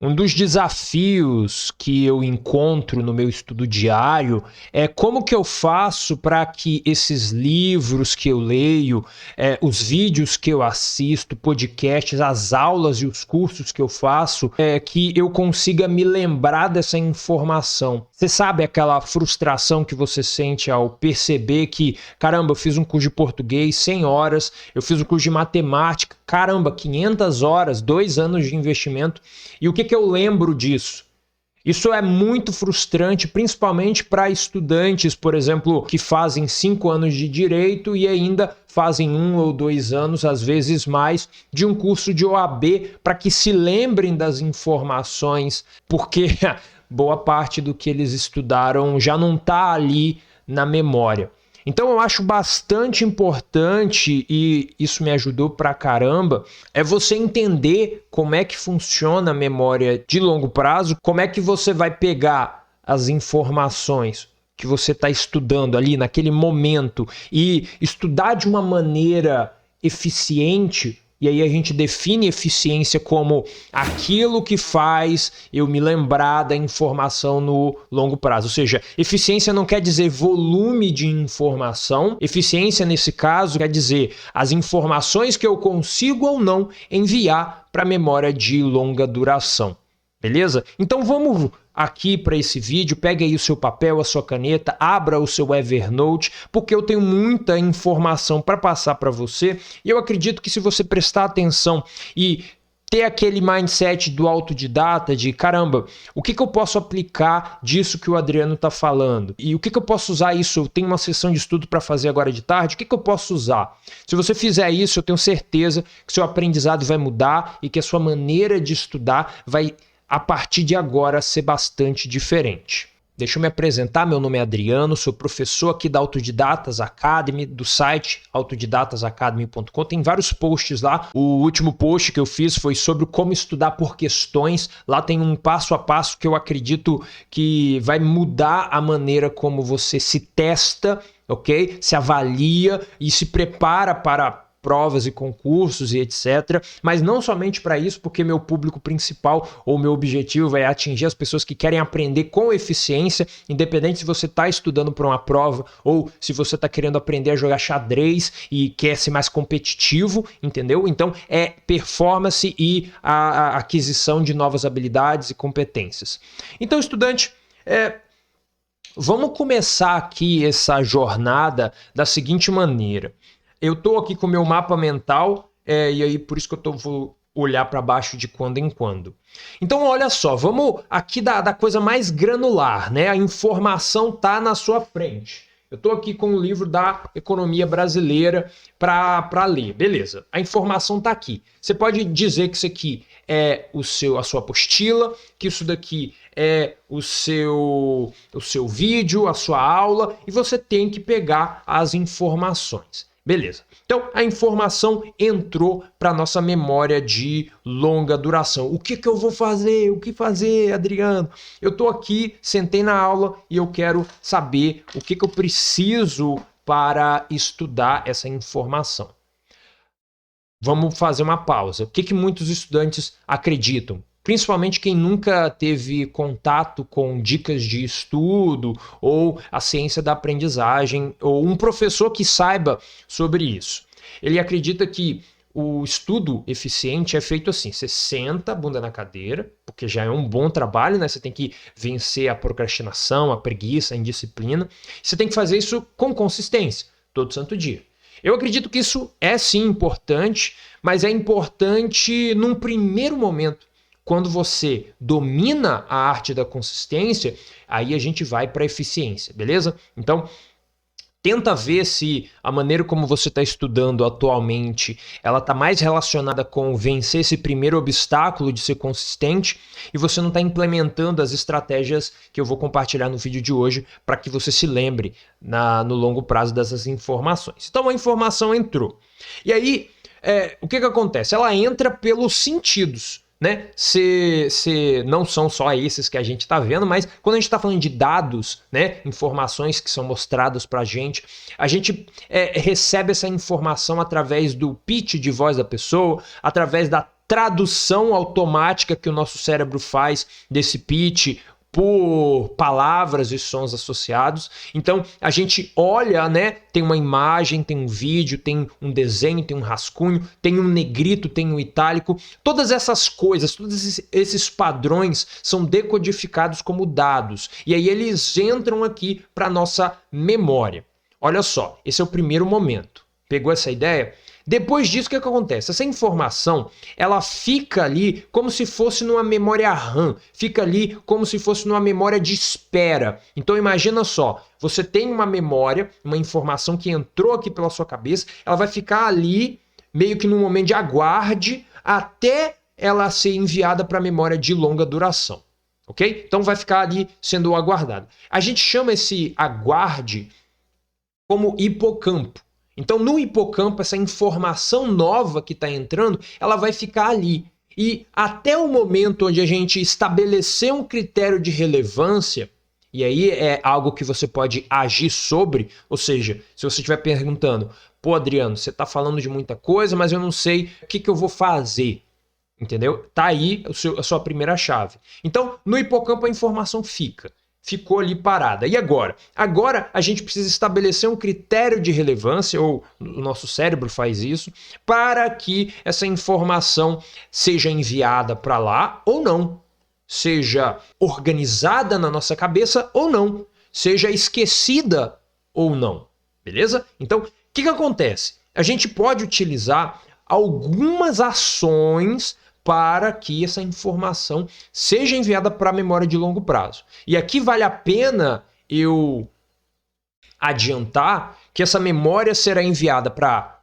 Um dos desafios que eu encontro no meu estudo diário é como que eu faço para que esses livros que eu leio, os vídeos que eu assisto, podcasts, as aulas e os cursos que eu faço, que eu consiga me lembrar dessa informação. Você sabe aquela frustração que você sente ao perceber que, caramba, eu fiz um curso de português 100 horas, eu fiz um curso de matemática, caramba, 500 horas, 2 anos de investimento, e o que eu lembro disso? Isso é muito frustrante, principalmente para estudantes, por exemplo, que fazem 5 anos de direito e ainda fazem 1 ou 2 anos, às vezes mais, de um curso de OAB, para que se lembrem das informações, porque boa parte do que eles estudaram já não está ali na memória. Então eu acho bastante importante, e isso me ajudou pra caramba, é você entender como é que funciona a memória de longo prazo, como é que você vai pegar as informações que você está estudando ali naquele momento e estudar de uma maneira eficiente. E aí a gente define eficiência como aquilo que faz eu me lembrar da informação no longo prazo. Ou seja, eficiência não quer dizer volume de informação. Eficiência, nesse caso, quer dizer as informações que eu consigo ou não enviar para a memória de longa duração. Beleza? Então vamos aqui para esse vídeo, pegue aí o seu papel, a sua caneta, abra o seu Evernote, porque eu tenho muita informação para passar para você e eu acredito que se você prestar atenção e ter aquele mindset do autodidata de caramba, o que eu posso aplicar disso que o Adriano está falando? E o que eu posso usar isso? Eu tenho uma sessão de estudo para fazer agora de tarde, o que eu posso usar? Se você fizer isso, eu tenho certeza que seu aprendizado vai mudar e que a sua maneira de estudar vai, a partir de agora, ser bastante diferente. Deixa eu me apresentar, meu nome é Adriano, sou professor aqui da Autodidatas Academy, do site autodidatasacademy.com. Tem vários posts lá. O último post que eu fiz foi sobre como estudar por questões. Lá tem um passo a passo que eu acredito que vai mudar a maneira como você se testa, ok? Se avalia e se prepara para provas e concursos e etc. Mas não somente para isso, porque meu público principal ou meu objetivo é atingir as pessoas que querem aprender com eficiência, independente se você está estudando para uma prova ou se você está querendo aprender a jogar xadrez e quer ser mais competitivo, entendeu? Então é performance e a aquisição de novas habilidades e competências. Então, estudante, vamos começar aqui essa jornada da seguinte maneira. Eu estou aqui com o meu mapa mental, e aí por isso que eu vou olhar para baixo de quando em quando. Então, olha só, vamos aqui da coisa mais granular, né? A informação está na sua frente. Eu estou aqui com o livro da economia brasileira para ler. Beleza, a informação está aqui. Você pode dizer que isso aqui é a sua apostila, que isso daqui é o seu vídeo, a sua aula, e você tem que pegar as informações. Beleza. Então, a informação entrou para a nossa memória de longa duração. O que eu vou fazer? O que fazer, Adriano? Eu estou aqui, sentei na aula e eu quero saber o que eu preciso para estudar essa informação. Vamos fazer uma pausa. O que muitos estudantes acreditam? Principalmente quem nunca teve contato com dicas de estudo ou a ciência da aprendizagem ou um professor que saiba sobre isso. Ele acredita que o estudo eficiente é feito assim, você senta a bunda na cadeira, porque já é um bom trabalho, né? Você tem que vencer a procrastinação, a preguiça, a indisciplina. Você tem que fazer isso com consistência, todo santo dia. Eu acredito que isso é sim importante, mas é importante num primeiro momento. Quando você domina a arte da consistência, aí a gente vai para a eficiência, beleza? Então, tenta ver se a maneira como você está estudando atualmente, ela está mais relacionada com vencer esse primeiro obstáculo de ser consistente e você não está implementando as estratégias que eu vou compartilhar no vídeo de hoje para que você se lembre no longo prazo dessas informações. Então, a informação entrou. E aí, o que acontece? Ela entra pelos sentidos. Né? Não são só esses que a gente está vendo, mas quando a gente está falando de dados, né? Informações que são mostradas para a gente recebe essa informação através do pitch de voz da pessoa, através da tradução automática que o nosso cérebro faz desse pitch por palavras e sons associados. Então a gente olha, né? Tem uma imagem, tem um vídeo, tem um desenho, tem um rascunho, tem um negrito, tem um itálico. Todas essas coisas, todos esses padrões são decodificados como dados. E aí eles entram aqui para nossa memória. Olha só, esse é o primeiro momento. Pegou essa ideia? Depois disso, o que acontece? Essa informação, ela fica ali como se fosse numa memória RAM, fica ali como se fosse numa memória de espera. Então imagina só, você tem uma memória, uma informação que entrou aqui pela sua cabeça, ela vai ficar ali meio que num momento de aguarde até ela ser enviada para a memória de longa duração, ok? Então vai ficar ali sendo aguardada. A gente chama esse aguarde como hipocampo. Então, no hipocampo, essa informação nova que está entrando, ela vai ficar ali. E até o momento onde a gente estabelecer um critério de relevância, e aí é algo que você pode agir sobre, ou seja, se você estiver perguntando, pô, Adriano, você está falando de muita coisa, mas eu não sei o que eu vou fazer. Entendeu? Tá aí a sua primeira chave. Então, no hipocampo, a informação fica. Ficou ali parada. E agora? Agora a gente precisa estabelecer um critério de relevância, ou o nosso cérebro faz isso, para que essa informação seja enviada para lá ou não, seja organizada na nossa cabeça ou não, seja esquecida ou não. Beleza? Então, o que acontece? A gente pode utilizar algumas ações para que essa informação seja enviada para a memória de longo prazo. E aqui vale a pena eu adiantar que essa memória será enviada para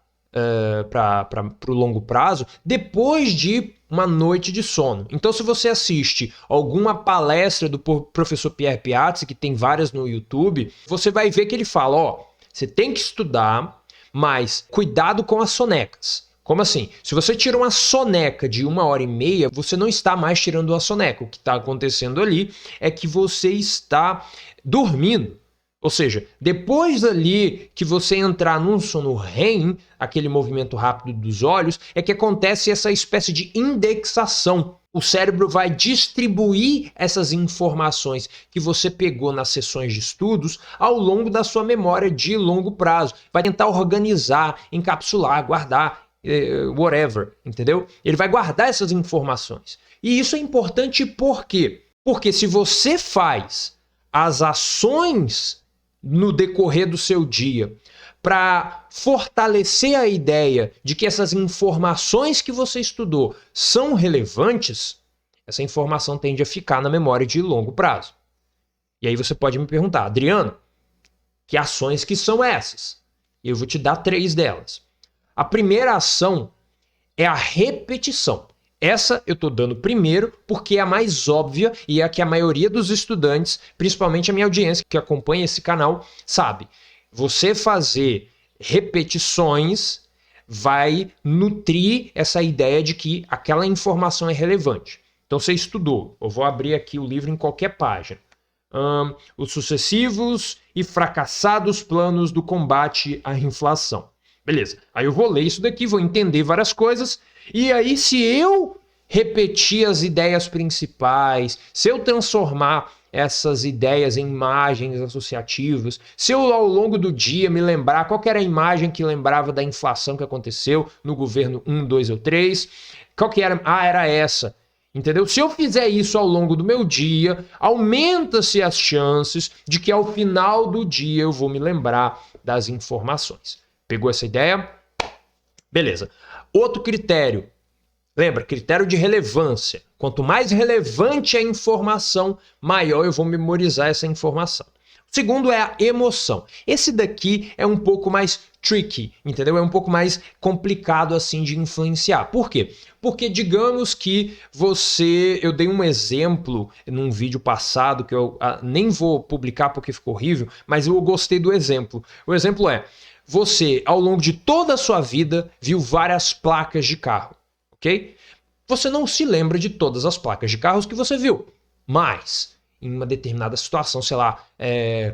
o longo prazo depois de uma noite de sono. Então, se você assiste alguma palestra do professor Pierre Piazzi, que tem várias no YouTube, você vai ver que ele fala, ó, você tem que estudar, mas cuidado com as sonecas. Como assim? Se você tira uma soneca de 1h30, você não está mais tirando uma soneca. O que está acontecendo ali é que você está dormindo. Ou seja, depois ali que você entrar num sono REM, aquele movimento rápido dos olhos, é que acontece essa espécie de indexação. O cérebro vai distribuir essas informações que você pegou nas sessões de estudos ao longo da sua memória de longo prazo. Vai tentar organizar, encapsular, guardar, whatever, entendeu? Ele vai guardar essas informações. E isso é importante por quê? Porque se você faz as ações no decorrer do seu dia para fortalecer a ideia de que essas informações que você estudou são relevantes, essa informação tende a ficar na memória de longo prazo. E aí você pode me perguntar, Adriano, que ações que são essas? E eu vou te dar 3 delas. A primeira ação é a repetição. Essa eu estou dando primeiro porque é a mais óbvia e é a que a maioria dos estudantes, principalmente a minha audiência que acompanha esse canal, sabe. Você fazer repetições vai nutrir essa ideia de que aquela informação é relevante. Então você estudou, eu vou abrir aqui o livro em qualquer página. Os sucessivos e fracassados planos do combate à inflação. Beleza, aí eu vou ler isso daqui, vou entender várias coisas, e aí se eu repetir as ideias principais, se eu transformar essas ideias em imagens associativas, se eu ao longo do dia me lembrar qual que era a imagem que lembrava da inflação que aconteceu no governo 1, 2 ou 3, qual que era? Ah, era essa. Entendeu? Se eu fizer isso ao longo do meu dia, aumenta-se as chances de que ao final do dia eu vou me lembrar das informações. Pegou essa ideia? Beleza. Outro critério. Lembra? Critério de relevância. Quanto mais relevante a informação, maior eu vou memorizar essa informação. O segundo é a emoção. Esse daqui é um pouco mais tricky, entendeu? É um pouco mais complicado assim de influenciar. Por quê? Porque digamos que eu dei um exemplo num vídeo passado que eu nem vou publicar porque ficou horrível, mas eu gostei do exemplo. O exemplo é: você, ao longo de toda a sua vida, viu várias placas de carro, ok? Você não se lembra de todas as placas de carros que você viu, mas em uma determinada situação, sei lá,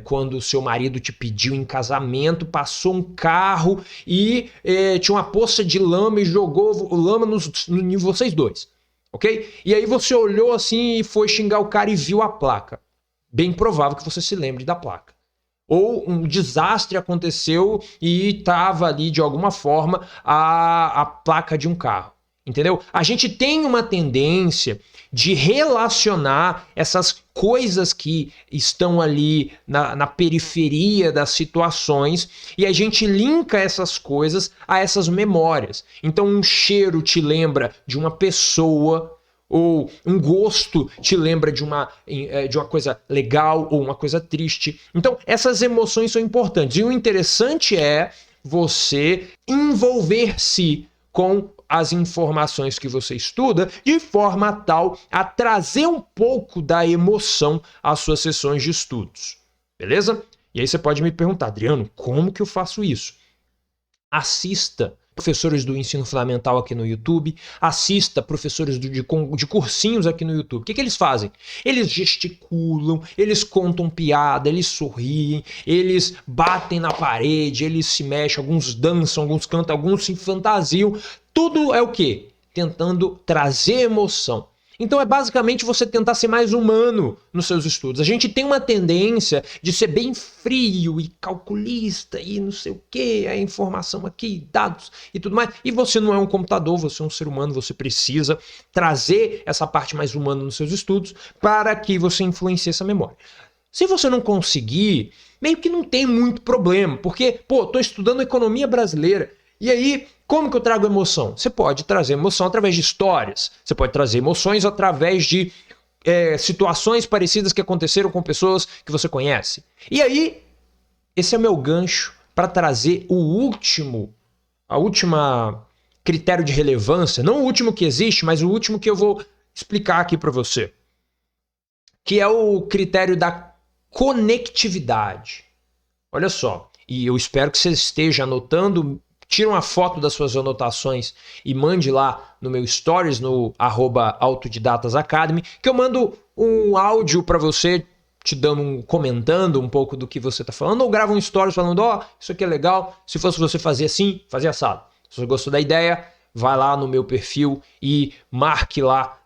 quando o seu marido te pediu em casamento, passou um carro e tinha uma poça de lama e jogou lama em vocês dois, ok? E aí você olhou assim e foi xingar o cara e viu a placa. Bem provável que você se lembre da placa. Ou um desastre aconteceu e estava ali de alguma forma a placa de um carro. Entendeu? A gente tem uma tendência de relacionar essas coisas que estão ali na periferia das situações e a gente linka essas coisas a essas memórias. Então um cheiro te lembra de uma pessoa, ou um gosto te lembra de uma coisa legal ou uma coisa triste. Então essas emoções são importantes. E o interessante é você envolver-se com as informações que você estuda de forma tal a trazer um pouco da emoção às suas sessões de estudos. Beleza? E aí você pode me perguntar, Adriano, como que eu faço isso? Assista professores do ensino fundamental aqui no YouTube, assista professores de cursinhos aqui no YouTube. O que eles fazem? Eles gesticulam, eles contam piada, eles sorriem, eles batem na parede, eles se mexem, alguns dançam, alguns cantam, alguns se fantasiam. Tudo é o quê? Tentando trazer emoção. Então é basicamente você tentar ser mais humano nos seus estudos. A gente tem uma tendência de ser bem frio e calculista e não sei o que, a informação aqui, dados e tudo mais. E você não é um computador, você é um ser humano, você precisa trazer essa parte mais humana nos seus estudos para que você influencie essa memória. Se você não conseguir, meio que não tem muito problema, porque, tô estudando economia brasileira. E aí, como que eu trago emoção? Você pode trazer emoção através de histórias. Você pode trazer emoções através de situações parecidas que aconteceram com pessoas que você conhece. E aí, esse é o meu gancho para trazer a última critério de relevância. Não o último que existe, mas o último que eu vou explicar aqui para você. Que é o critério da conectividade. Olha só, e eu espero que você esteja anotando. Tira uma foto das suas anotações e mande lá no meu stories, no @autodidatasacademy, que eu mando um áudio para você, te dando comentando um pouco do que você está falando, ou grava um stories falando, isso aqui é legal, se fosse você fazer assim, fazer assado. Se você gostou da ideia, vai lá no meu perfil e marque lá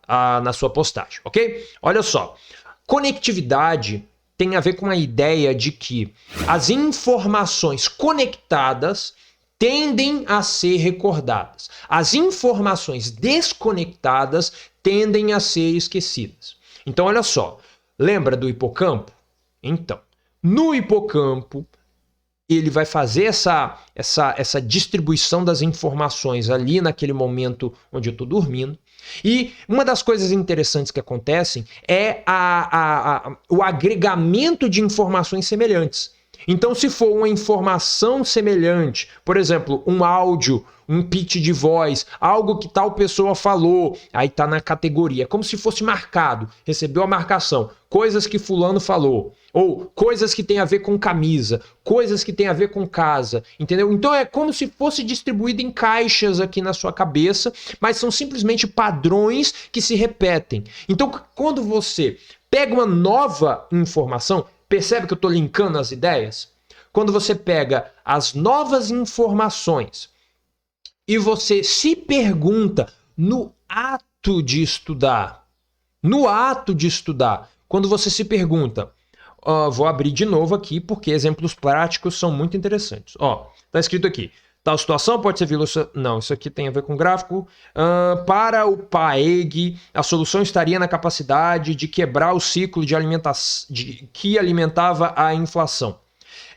na sua postagem, ok? Olha só, conectividade tem a ver com a ideia de que as informações conectadas tendem a ser recordadas. As informações desconectadas tendem a ser esquecidas. Então, olha só, lembra do hipocampo? Então, no hipocampo, ele vai fazer essa distribuição das informações ali naquele momento onde eu estou dormindo. E uma das coisas interessantes que acontecem é o agregamento de informações semelhantes. Então, se for uma informação semelhante, por exemplo, um áudio, um pitch de voz, algo que tal pessoa falou, aí tá na categoria, como se fosse marcado, recebeu a marcação, coisas que fulano falou, ou coisas que tem a ver com camisa, coisas que tem a ver com casa, entendeu? Então é como se fosse distribuído em caixas aqui na sua cabeça, mas são simplesmente padrões que se repetem. Então, quando você pega uma nova informação, percebe que eu estou linkando as ideias? Quando você pega as novas informações e você se pergunta no ato de estudar, quando você se pergunta, vou abrir de novo aqui porque exemplos práticos são muito interessantes. Tá escrito aqui, tal situação pode ser velocidade. Não, isso aqui tem a ver com gráfico. Para o PAEG, a solução estaria na capacidade de quebrar o ciclo de alimentação que alimentava a inflação.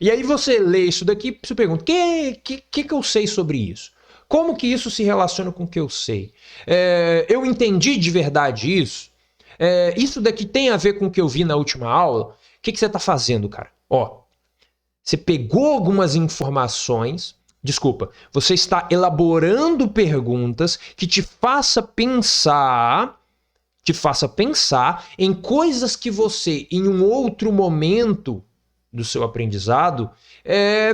E aí você lê isso daqui e se pergunta, o que eu sei sobre isso? Como que isso se relaciona com o que eu sei? Eu entendi de verdade isso? Isso daqui tem a ver com o que eu vi na última aula? O que você está fazendo, cara? Você pegou algumas informações. Você está elaborando perguntas que te faça pensar em coisas que você, em um outro momento do seu aprendizado,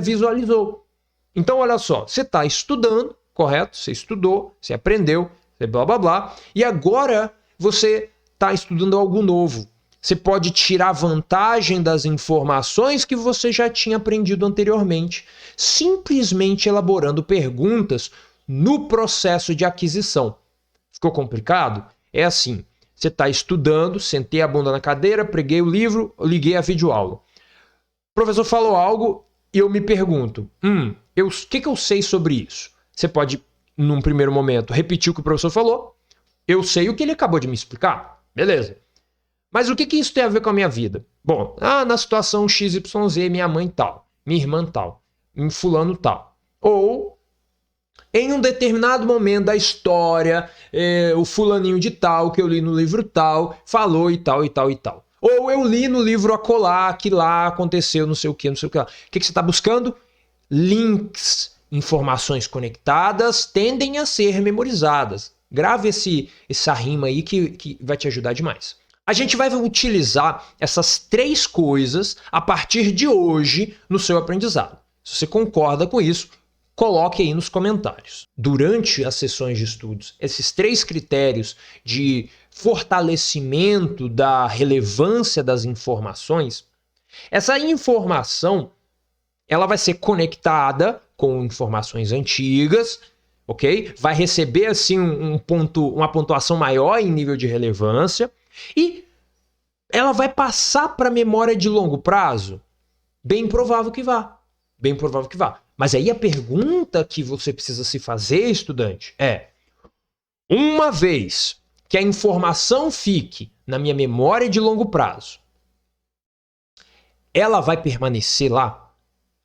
visualizou. Então, olha só, você está estudando, correto? Você estudou, você aprendeu, blá, blá, blá, e agora você está estudando algo novo. Você pode tirar vantagem das informações que você já tinha aprendido anteriormente, simplesmente elaborando perguntas no processo de aquisição. Ficou complicado? É assim, você está estudando, sentei a bunda na cadeira, preguei o livro, liguei a videoaula. O professor falou algo e eu me pergunto, o que eu sei sobre isso? Você pode, num primeiro momento, repetir o que o professor falou. Eu sei o que ele acabou de me explicar. Beleza. Mas o que isso tem a ver com a minha vida? Bom, na situação XYZ, minha mãe tal, minha irmã tal, fulano tal. Ou, em um determinado momento da história, o fulaninho de tal, que eu li no livro tal, falou e tal, e tal, e tal. Ou eu li no livro acolá, que lá aconteceu, não sei o que lá. O que você está buscando? Links, informações conectadas, tendem a ser memorizadas. Grave essa rima aí que vai te ajudar demais. A gente vai utilizar essas 3 coisas a partir de hoje no seu aprendizado. Se você concorda com isso, coloque aí nos comentários. Durante as sessões de estudos, esses 3 critérios de fortalecimento da relevância das informações, essa informação ela vai ser conectada com informações antigas, ok? Vai receber assim uma pontuação maior em nível de relevância e ela vai passar para a memória de longo prazo? Bem provável que vá. Bem provável que vá. Mas aí a pergunta que você precisa se fazer, estudante, é: uma vez que a informação fique na minha memória de longo prazo, ela vai permanecer lá?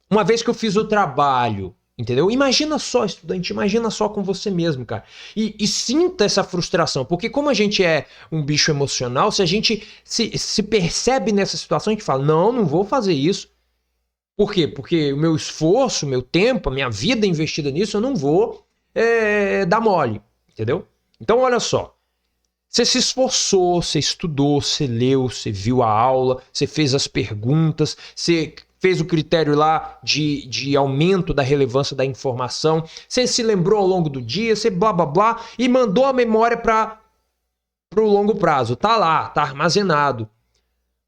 Uma vez que eu fiz o trabalho, entendeu? Imagina só, estudante, imagina só com você mesmo, cara. E sinta essa frustração, porque como a gente é um bicho emocional, se a gente se percebe nessa situação, a gente fala, não vou fazer isso. Por quê? Porque o meu esforço, o meu tempo, a minha vida investida nisso, eu não vou dar mole, entendeu? Então, olha só. Você se esforçou, você estudou, você leu, você viu a aula, você fez as perguntas, você fez o critério lá de aumento da relevância da informação, você se lembrou ao longo do dia, você blá blá blá e mandou a memória para o longo prazo. Tá lá, tá armazenado.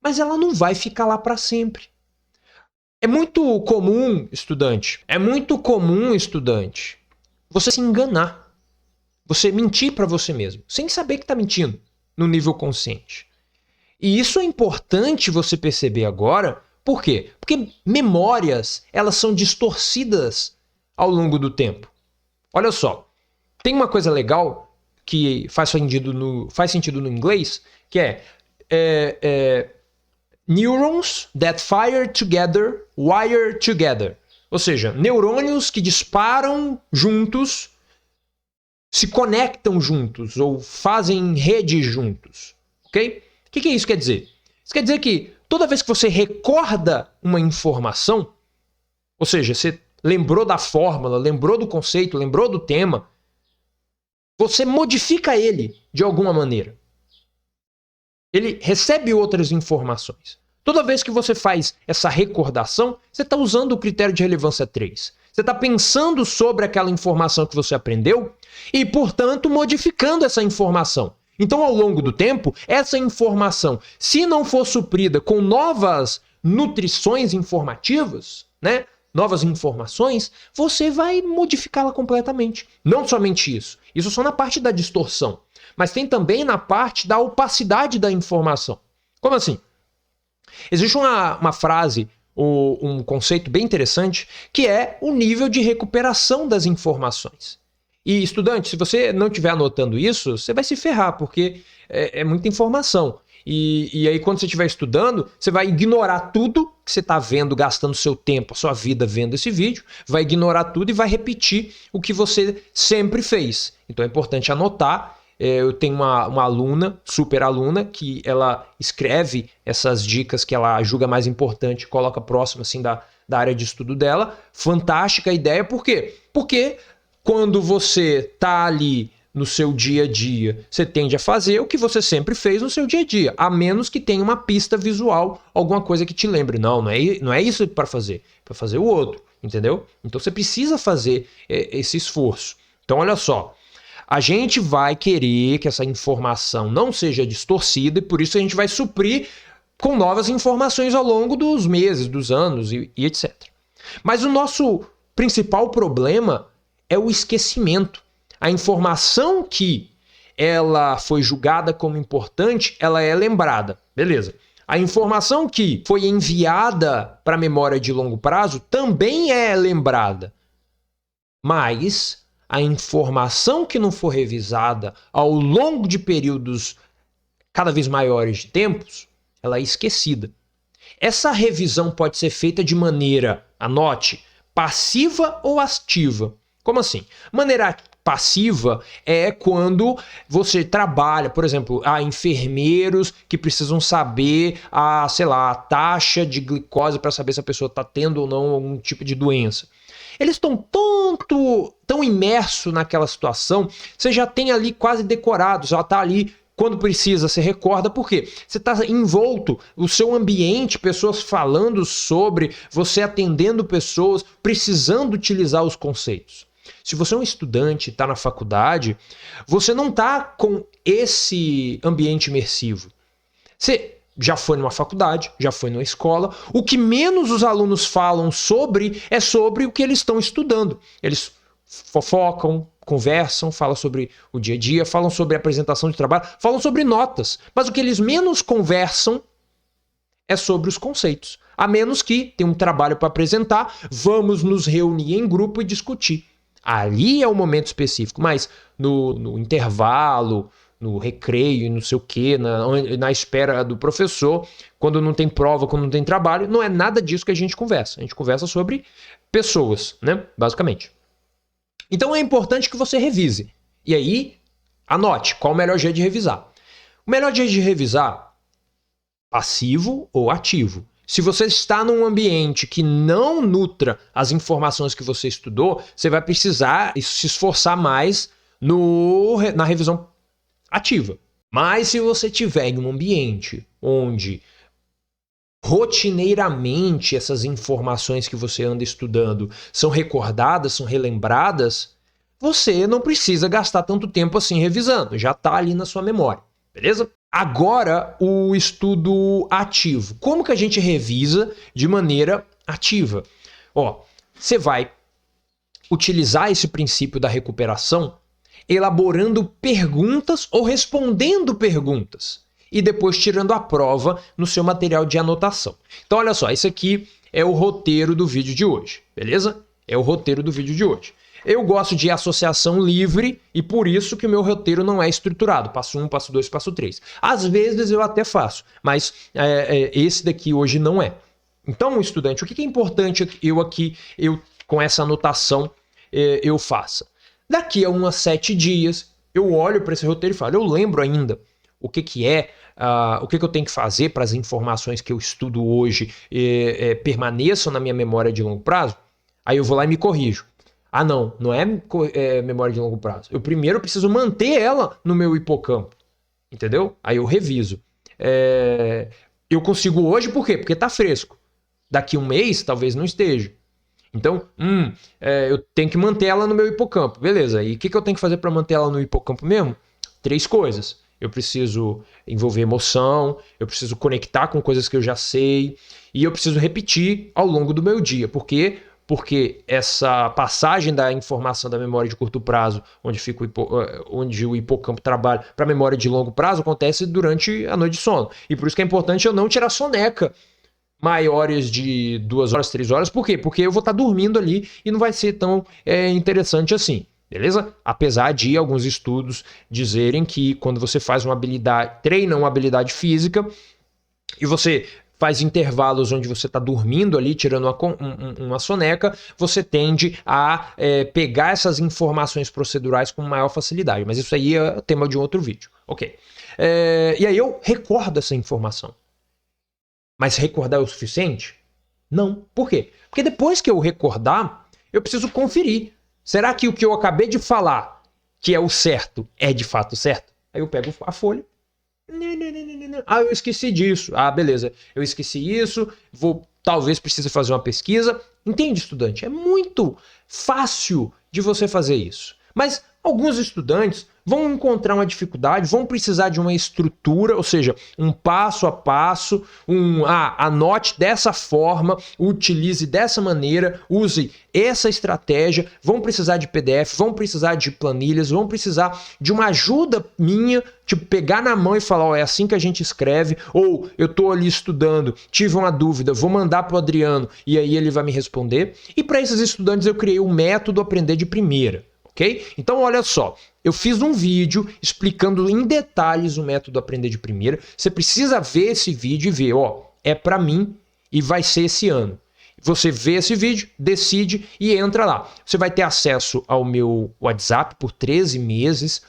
Mas ela não vai ficar lá para sempre. É muito comum, estudante, você se enganar. Você mentir para você mesmo, sem saber que está mentindo, no nível consciente. E isso é importante você perceber agora. Por quê? Porque memórias, elas são distorcidas ao longo do tempo. Olha só, tem uma coisa legal que faz sentido no inglês, que é neurons that fire together, wire together. Ou seja, neurônios que disparam juntos, se conectam juntos ou fazem rede juntos, ok? O que isso quer dizer? Isso quer dizer que toda vez que você recorda uma informação, ou seja, você lembrou da fórmula, lembrou do conceito, lembrou do tema, você modifica ele de alguma maneira. Ele recebe outras informações. Toda vez que você faz essa recordação, você está usando o critério de relevância 3. Você está pensando sobre aquela informação que você aprendeu e, portanto, modificando essa informação. Então, ao longo do tempo, essa informação, se não for suprida com novas nutrições informativas, né, novas informações, você vai modificá-la completamente. Não somente isso. Isso só na parte da distorção. Mas tem também na parte da opacidade da informação. Como assim? Existe uma frase, um conceito bem interessante, que é o nível de recuperação das informações. E, estudante, se você não estiver anotando isso, você vai se ferrar, porque é muita informação. E aí, quando você estiver estudando, você vai ignorar tudo que você está vendo, gastando seu tempo, a sua vida vendo esse vídeo, vai ignorar tudo e vai repetir o que você sempre fez. Então é importante anotar. Eu tenho uma aluna, super aluna, que ela escreve essas dicas que ela julga mais importante, coloca próximo assim, da área de estudo dela. Fantástica a ideia, por quê? Porque quando você está ali no seu dia a dia, você tende a fazer o que você sempre fez no seu dia a dia, a menos que tenha uma pista visual, alguma coisa que te lembre. Não é isso para fazer o outro, entendeu? Então você precisa fazer esse esforço. Então olha só, a gente vai querer que essa informação não seja distorcida e por isso a gente vai suprir com novas informações ao longo dos meses, dos anos e etc. Mas o nosso principal problema é o esquecimento. A informação que ela foi julgada como importante, ela é lembrada. Beleza. A informação que foi enviada para a memória de longo prazo também é lembrada. Mas a informação que não for revisada ao longo de períodos cada vez maiores de tempos, ela é esquecida. Essa revisão pode ser feita de maneira, anote, passiva ou ativa. Como assim? Maneira passiva é quando você trabalha, por exemplo, enfermeiros que precisam saber sei lá, a taxa de glicose para saber se a pessoa está tendo ou não algum tipo de doença. Eles estão tão imersos naquela situação, você já tem ali quase decorado, já está ali. Quando precisa, você recorda, por quê? Você está envolto, o seu ambiente, pessoas falando sobre, você atendendo pessoas, precisando utilizar os conceitos. Se você é um estudante, está na faculdade, você não está com esse ambiente imersivo. Você já foi numa faculdade, já foi numa escola, o que menos os alunos falam é sobre o que eles estão estudando. Eles fofocam, conversam, falam sobre o dia a dia, falam sobre a apresentação de trabalho, falam sobre notas. Mas o que eles menos conversam é sobre os conceitos. A menos que tem um trabalho para apresentar, vamos nos reunir em grupo e discutir. Ali é o momento específico, mas no intervalo, no recreio, não sei o quê, na espera do professor, quando não tem prova, quando não tem trabalho, não é nada disso que a gente conversa. A gente conversa sobre pessoas, né? Basicamente. Então é importante que você revise. E aí, anote qual o melhor jeito de revisar. O melhor jeito de revisar, passivo ou ativo. Se você está num ambiente que não nutra as informações que você estudou, você vai precisar se esforçar mais na revisão ativa. Mas se você estiver em um ambiente onde rotineiramente essas informações que você anda estudando são recordadas, são relembradas, você não precisa gastar tanto tempo assim revisando, já está ali na sua memória, beleza? Agora, o estudo ativo. Como que a gente revisa de maneira ativa? Você vai utilizar esse princípio da recuperação elaborando perguntas ou respondendo perguntas e depois tirando a prova no seu material de anotação. Então, olha só, esse aqui é o roteiro do vídeo de hoje, beleza? É o roteiro do vídeo de hoje. Eu gosto de associação livre e por isso que o meu roteiro não é estruturado. Passo 1, passo 2, passo 3. Às vezes eu até faço, mas esse daqui hoje não é. Então, estudante, o que é importante eu com essa anotação eu faça? Daqui a uns 7 dias, eu olho para esse roteiro e falo, eu lembro ainda o que eu tenho que fazer para as informações que eu estudo hoje permaneçam na minha memória de longo prazo? Aí eu vou lá e me corrijo. Não é memória de longo prazo. Eu primeiro preciso manter ela no meu hipocampo. Entendeu? Aí eu reviso. Eu consigo hoje por quê? Porque está fresco. Daqui um mês talvez não esteja. Então, eu tenho que manter ela no meu hipocampo. Beleza, e o que eu tenho que fazer para manter ela no hipocampo mesmo? 3 coisas. Eu preciso envolver emoção, eu preciso conectar com coisas que eu já sei, e eu preciso repetir ao longo do meu dia. Por quê? Porque essa passagem da informação da memória de curto prazo, onde o hipocampo trabalha, para a memória de longo prazo, acontece durante a noite de sono. E por isso que é importante eu não tirar soneca maiores de 2 horas, 3 horas. Por quê? Porque eu vou estar dormindo ali e não vai ser tão interessante assim. Beleza? Apesar de alguns estudos dizerem que quando você faz treina uma habilidade física e você faz intervalos onde você está dormindo ali, tirando uma soneca, você tende a pegar essas informações procedurais com maior facilidade. Mas isso aí é tema de um outro vídeo. Ok. E aí eu recordo essa informação. Mas recordar é o suficiente? Não. Por quê? Porque depois que eu recordar, eu preciso conferir. Será que o que eu acabei de falar, que é o certo, é de fato certo? Aí eu pego a folha. Eu esqueci disso. Beleza. Eu esqueci isso. Talvez precise fazer uma pesquisa. Entende, estudante? É muito fácil de você fazer isso. Mas alguns estudantes vão encontrar uma dificuldade, vão precisar de uma estrutura, ou seja, um passo a passo, anote dessa forma, utilize dessa maneira, use essa estratégia, vão precisar de PDF, vão precisar de planilhas, vão precisar de uma ajuda minha, tipo, pegar na mão e falar, ó, é assim que a gente escreve, ou eu tô ali estudando, tive uma dúvida, vou mandar pro Adriano e aí ele vai me responder. E para esses estudantes eu criei o método Aprender de Primeira, ok? Então olha só, eu fiz um vídeo explicando em detalhes o método Aprender de Primeira. Você precisa ver esse vídeo e ver, ó, é para mim e vai ser esse ano. Você vê esse vídeo, decide e entra lá. Você vai ter acesso ao meu WhatsApp por 13 meses,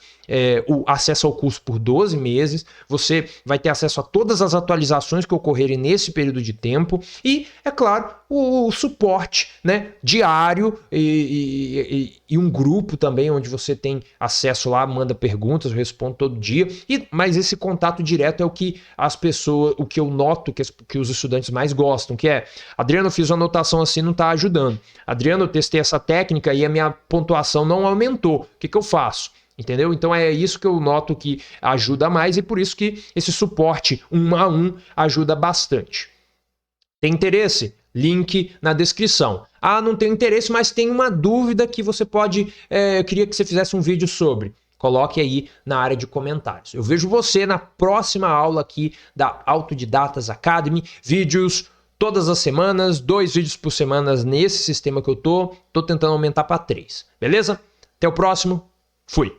o acesso ao curso por 12 meses, você vai ter acesso a todas as atualizações que ocorrerem nesse período de tempo e, é claro, o suporte, né, diário e um grupo também onde você tem acesso lá, manda perguntas, eu respondo todo dia, mas esse contato direto é o que as pessoas, o que eu noto que os estudantes mais gostam, que é, Adriano, eu fiz uma anotação assim, não está ajudando. Adriano, eu testei essa técnica e a minha pontuação não aumentou, o que eu faço? Entendeu? Então é isso que eu noto que ajuda mais e por isso que esse suporte 1 a 1 ajuda bastante. Tem interesse? Link na descrição. Ah, não tenho interesse, mas tem uma dúvida que você pode... eu queria que você fizesse um vídeo sobre. Coloque aí na área de comentários. Eu vejo você na próxima aula aqui da Autodidatas Academy. Vídeos todas as semanas, 2 vídeos por semana nesse sistema que eu tô tentando aumentar para 3. Beleza? Até o próximo. Fui!